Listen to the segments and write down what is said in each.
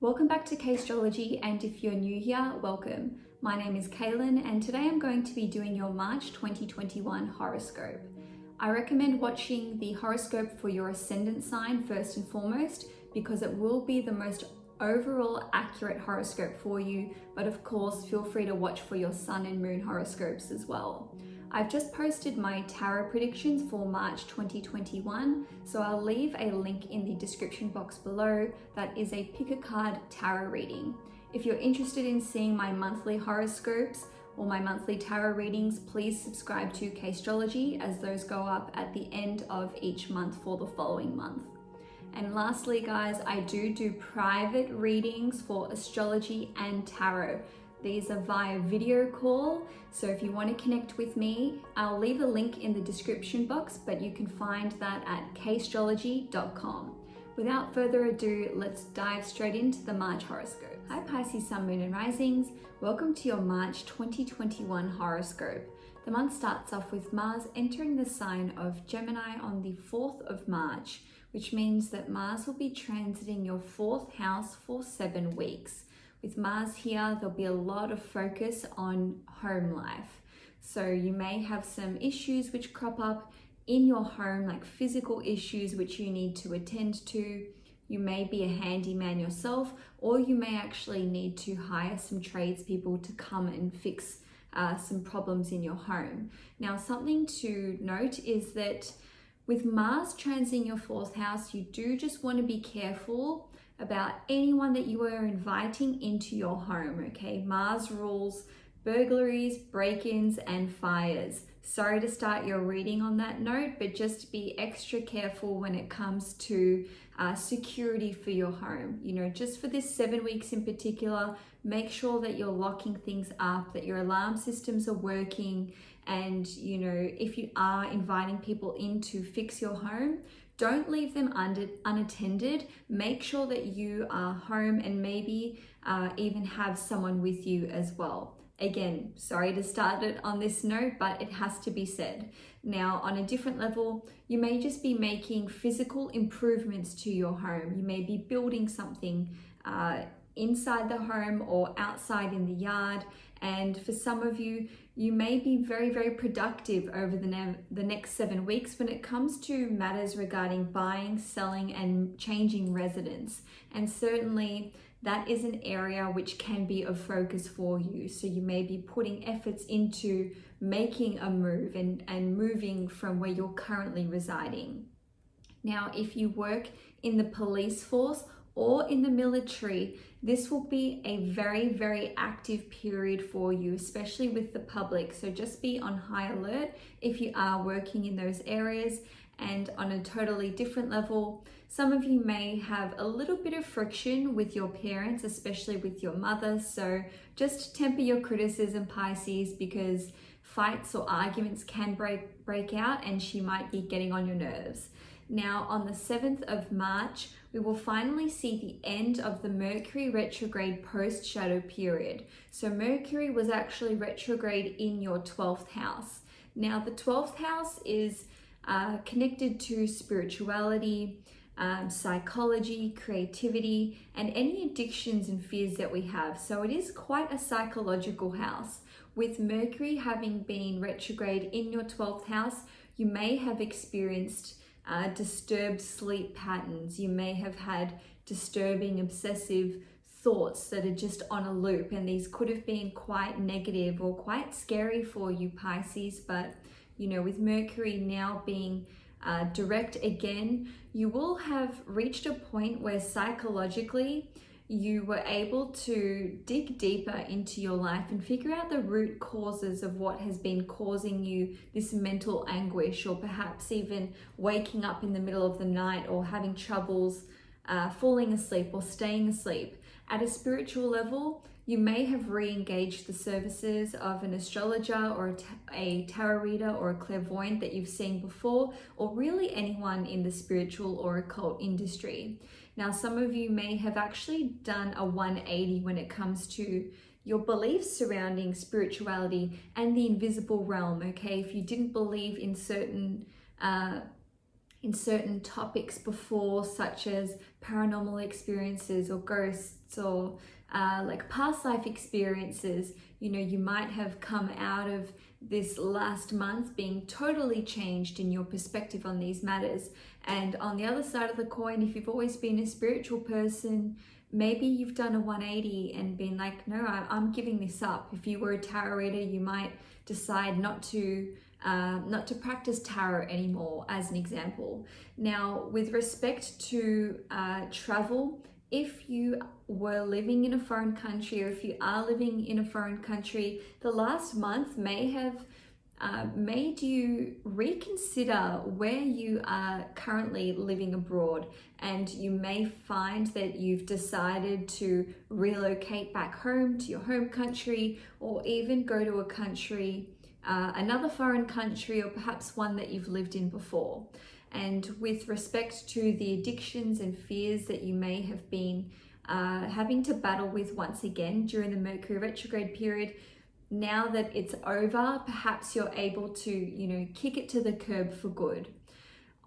Welcome back to CAISTROLOGY, and if you're new here, welcome. My name is Cailin, and today I'm going to be doing your March 2021 horoscope. I recommend watching the horoscope for your ascendant sign first and foremost, because it will be the most overall accurate horoscope for you, but of course feel free to watch for your sun and moon horoscopes as well. I've just posted my tarot predictions for March 2021, so I'll leave a link in the description box below. That is a pick a card tarot reading. If you're interested in seeing my monthly horoscopes or my monthly tarot readings, please subscribe to CAISTROLOGY, as those go up at the end of each month for the following month. And lastly, guys, I do private readings for astrology and tarot. These are via video call, so if you want to connect with me, I'll leave a link in the description box, but you can find that at caistrology.com. Without further ado, let's dive straight into the March horoscope. Hi Pisces, Sun, Moon and Risings. Welcome to your March 2021 horoscope. The month starts off with Mars entering the sign of Gemini on the 4th of March, which means that Mars will be transiting your 4th house for 7 weeks. With Mars here, there'll be a lot of focus on home life. So you may have some issues which crop up in your home, like physical issues which you need to attend to. You may be a handyman yourself, or you may actually need to hire some tradespeople to come and fix some problems in your home. Now, something to note is that with Mars transiting your 4th house, you do just want to be careful about anyone that you are inviting into your home, okay? Mars rules burglaries, break-ins, and fires. Sorry to start your reading on that note, but just be extra careful when it comes to security for your home. You know, just for this 7 weeks in particular, make sure that you're locking things up, that your alarm systems are working, and, you know, if you are inviting people in to fix your home, don't leave them unattended. Make sure that you are home and maybe even have someone with you as well. Again, sorry to start it on this note, but it has to be said. Now, on a different level, you may just be making physical improvements to your home. You may be building something inside the home or outside in the yard. And for some of you, you may be very productive over the next 7 weeks when it comes to matters regarding buying, selling, and changing residence. And certainly that is an area which can be of focus for you. So you may be putting efforts into making a move and moving from where you're currently residing. Now, if you work in the police force or in the military, this will be a very active period for you, especially with the public. So just be on high alert if you are working in those areas. And on a totally different level, some of you may have a little bit of friction with your parents, especially with your mother. So just temper your criticism, Pisces, because fights or arguments can break out and she might be getting on your nerves. Now, on the 7th of March, we will finally see the end of the Mercury retrograde post-shadow period. So Mercury was actually retrograde in your 12th house. Now, the 12th house is connected to spirituality, psychology, creativity, and any addictions and fears that we have. So it is quite a psychological house. With Mercury having been retrograde in your 12th house, you may have experienced disturbed sleep patterns. You may have had disturbing obsessive thoughts that are just on a loop, and these could have been quite negative or quite scary for you, Pisces. But you know, with Mercury now being direct again, you will have reached a point where psychologically you were able to dig deeper into your life and figure out the root causes of what has been causing you this mental anguish, or perhaps even waking up in the middle of the night or having troubles falling asleep or staying asleep. At a spiritual level, you may have re-engaged the services of an astrologer or a tarot reader or a clairvoyant that you've seen before, or really anyone in the spiritual or occult industry. Now, some of you may have actually done a 180 when it comes to your beliefs surrounding spirituality and the invisible realm, okay? If you didn't believe in certain in certain topics before, such as paranormal experiences or ghosts or like past life experiences. You know, you might have come out of this last month being totally changed in your perspective on these matters. And on the other side of the coin, if you've always been a spiritual person, maybe you've done a 180 and been like, no, I'm giving this up. If you were a tarot reader, you might decide not to practice tarot anymore, as an example. Now, with respect to travel, if you were living in a foreign country, or if you are living in a foreign country, the last month may have made you reconsider where you are currently living abroad, and you may find that you've decided to relocate back home to your home country, or even go to a country, another foreign country, or perhaps one that you've lived in before. And with respect to the addictions and fears that you may have been having to battle with once again during the Mercury retrograde period, now that it's over, perhaps you're able to, you know, kick it to the curb for good.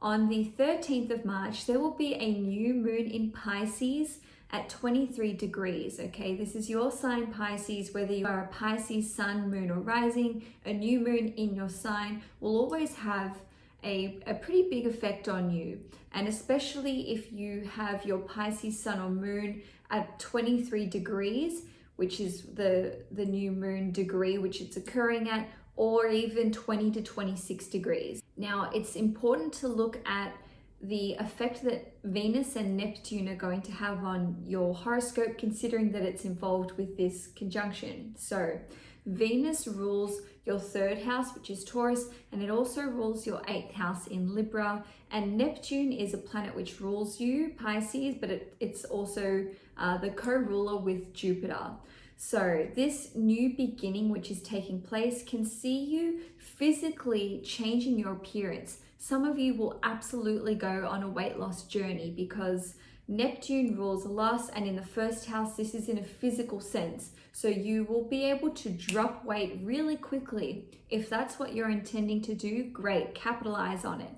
On the 13th of March, there will be a new moon in Pisces at 23 degrees, okay? This is your sign, Pisces. Whether you are a Pisces sun, moon, or rising, a new moon in your sign will always have a pretty big effect on you. And especially if you have your Pisces sun or moon at 23 degrees, which is the new moon degree which it's occurring at, or even 20 to 26 degrees. Now, it's important to look at the effect that Venus and Neptune are going to have on your horoscope, considering that it's involved with this conjunction. So Venus rules your third house, which is Taurus, and it also rules your 8th house in Libra. And Neptune is a planet which rules you, Pisces, but it's also the co-ruler with Jupiter. So this new beginning which is taking place can see you physically changing your appearance. Some of you will absolutely go on a weight loss journey because Neptune rules lust, and in the first house, this is in a physical sense. So you will be able to drop weight really quickly. If that's what you're intending to do, great, capitalize on it.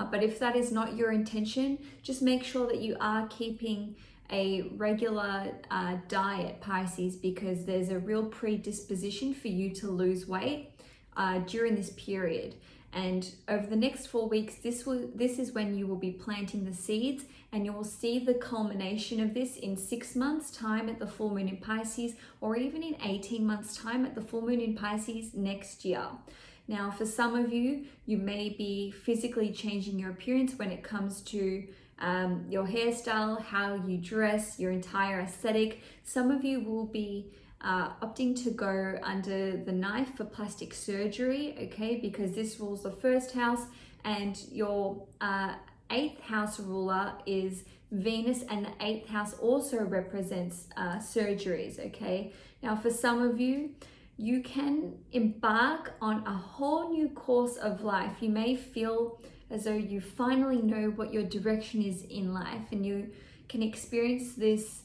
But if that is not your intention, just make sure that you are keeping a regular diet, Pisces, because there's a real predisposition for you to lose weight during this period. And over the next 4 weeks, this is when you will be planting the seeds, and you will see the culmination of this in 6 months' time at the full moon in Pisces, or even in 18 months' time at the full moon in Pisces next year. Now, for some of you, you may be physically changing your appearance when it comes to your hairstyle, how you dress, your entire aesthetic. Some of you will be opting to go under the knife for plastic surgery, okay, because this rules the first house, and your 8th house ruler is Venus, and the 8th house also represents surgeries, okay. Now, for some of you, you can embark on a whole new course of life. You may feel as though you finally know what your direction is in life, and you can experience this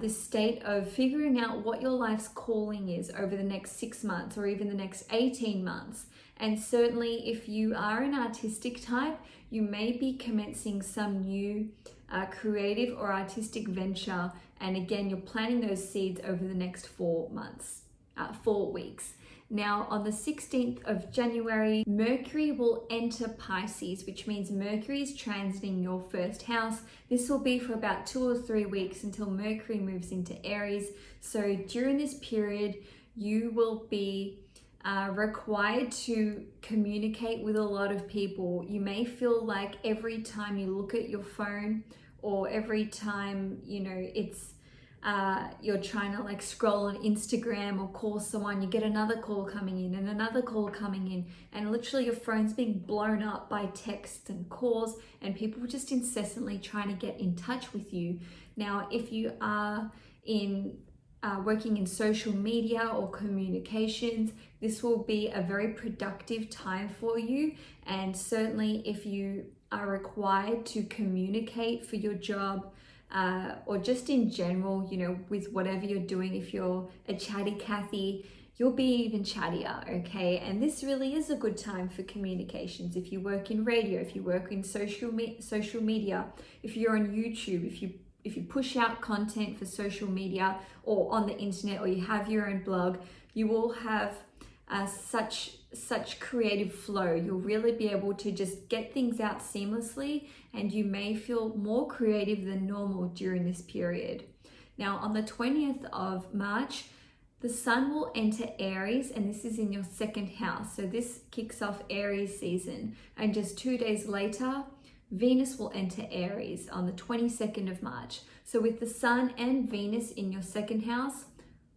state of figuring out what your life's calling is over the next 6 months or even the next 18 months. And certainly if you are an artistic type, you may be commencing some new creative or artistic venture. And again, you're planting those seeds over the next 4 weeks. Now, on the 16th of January, Mercury will enter Pisces, which means Mercury is transiting your first house. This will be for about 2 or 3 weeks until Mercury moves into Aries. So during this period, you will be required to communicate with a lot of people. You may feel like every time you look at your phone, or every time, you know, you're trying to like scroll on Instagram or call someone, you get another call coming in and another call coming in, and literally your phone's being blown up by texts and calls, and people just incessantly trying to get in touch with you. Now, if you are working in social media or communications, this will be a very productive time for you. And certainly if you are required to communicate for your job, or just in general, you know, with whatever you're doing, if you're a chatty Cathy, you'll be even chattier, okay? And this really is a good time for communications. If you work in radio, if you work in social media, if you're on YouTube, if you push out content for social media or on the internet, or you have your own blog, you will have such creative flow. You'll really be able to just get things out seamlessly, and you may feel more creative than normal during this period. Now, on the 20th of March, the sun will enter Aries, and this is in your second house. So this kicks off Aries season. And just 2 days later, Venus will enter Aries on the 22nd of March. So with the sun and Venus in your second house,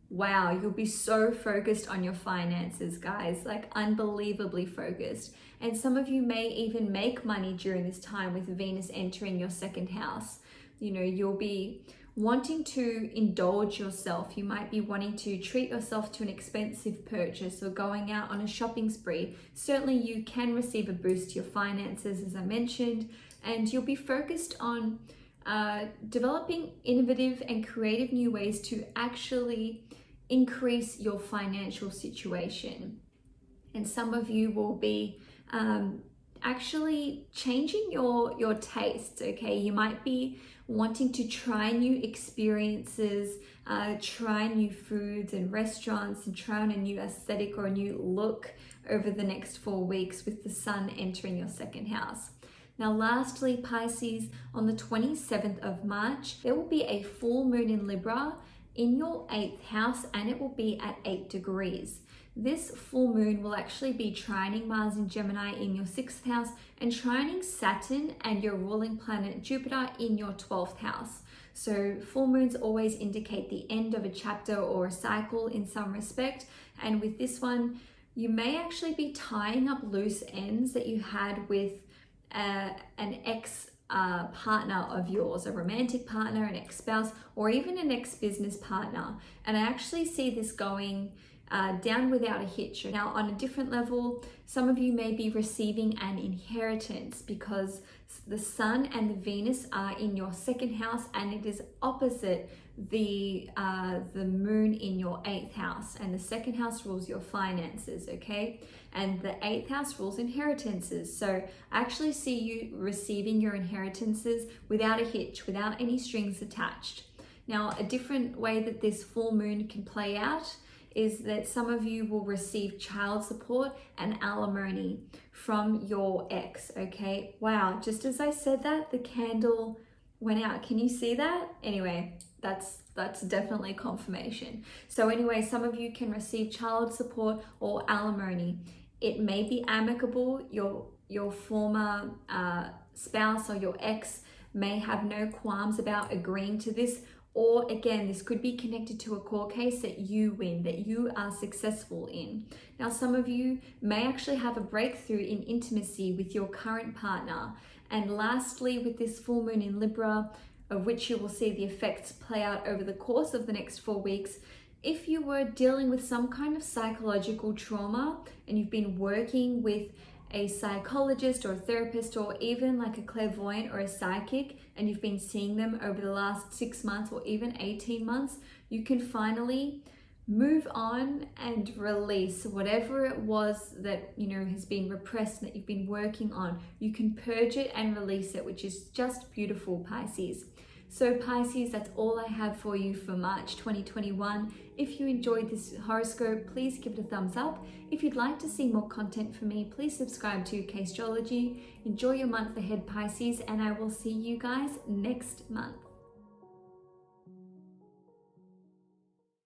wow, you'll be so focused on your finances, guys, like unbelievably focused. And some of you may even make money during this time with Venus entering your second house. You know, you'll be wanting to indulge yourself. You might be wanting to treat yourself to an expensive purchase or going out on a shopping spree. Certainly you can receive a boost to your finances, as I mentioned, and you'll be focused on developing innovative and creative new ways to actually increase your financial situation. And some of you will be actually changing your tastes, okay? You might be wanting to try new experiences, try new foods and restaurants, and try on a new aesthetic or a new look over the next 4 weeks with the sun entering your second house. Now, lastly, Pisces, on the 27th of March, there will be a full moon in Libra in your 8th house, and it will be at 8 degrees. This full moon will actually be trining Mars in Gemini in your 6th house and trining Saturn and your ruling planet Jupiter in your 12th house. So full moons always indicate the end of a chapter or a cycle in some respect. And with this one, you may actually be tying up loose ends that you had with an ex partner of yours, a romantic partner, an ex-spouse, or even an ex-business partner. And I actually see this going down without a hitch. Now, on a different level, some of you may be receiving an inheritance because the sun and the Venus are in your second house, and it is opposite the moon in your 8th house, and the second house rules your finances, okay? And the 8th house rules inheritances. So I actually see you receiving your inheritances without a hitch, without any strings attached. Now, a different way that this full moon can play out is that some of you will receive child support and alimony from your ex, okay? Wow, just as I said that, the candle went out. Can you see that? Anyway, that's definitely confirmation. So anyway, some of you can receive child support or alimony. It may be amicable. Your former spouse or your ex may have no qualms about agreeing to this. Or again, this could be connected to a court case that you win, that you are successful in. Now, some of you may actually have a breakthrough in intimacy with your current partner. And lastly, with this full moon in Libra, of which you will see the effects play out over the course of the next 4 weeks, if you were dealing with some kind of psychological trauma and you've been working with a psychologist or a therapist or even like a clairvoyant or a psychic, and you've been seeing them over the last 6 months or even 18 months, you can finally move on and release whatever it was that, you know, has been repressed and that you've been working on. You can purge it and release it, which is just beautiful, Pisces. So Pisces, that's all I have for you for March 2021. If you enjoyed this horoscope, please give it a thumbs up. If you'd like to see more content from me, please subscribe to CAISTROLOGY. Enjoy your month ahead, Pisces, and I will see you guys next month.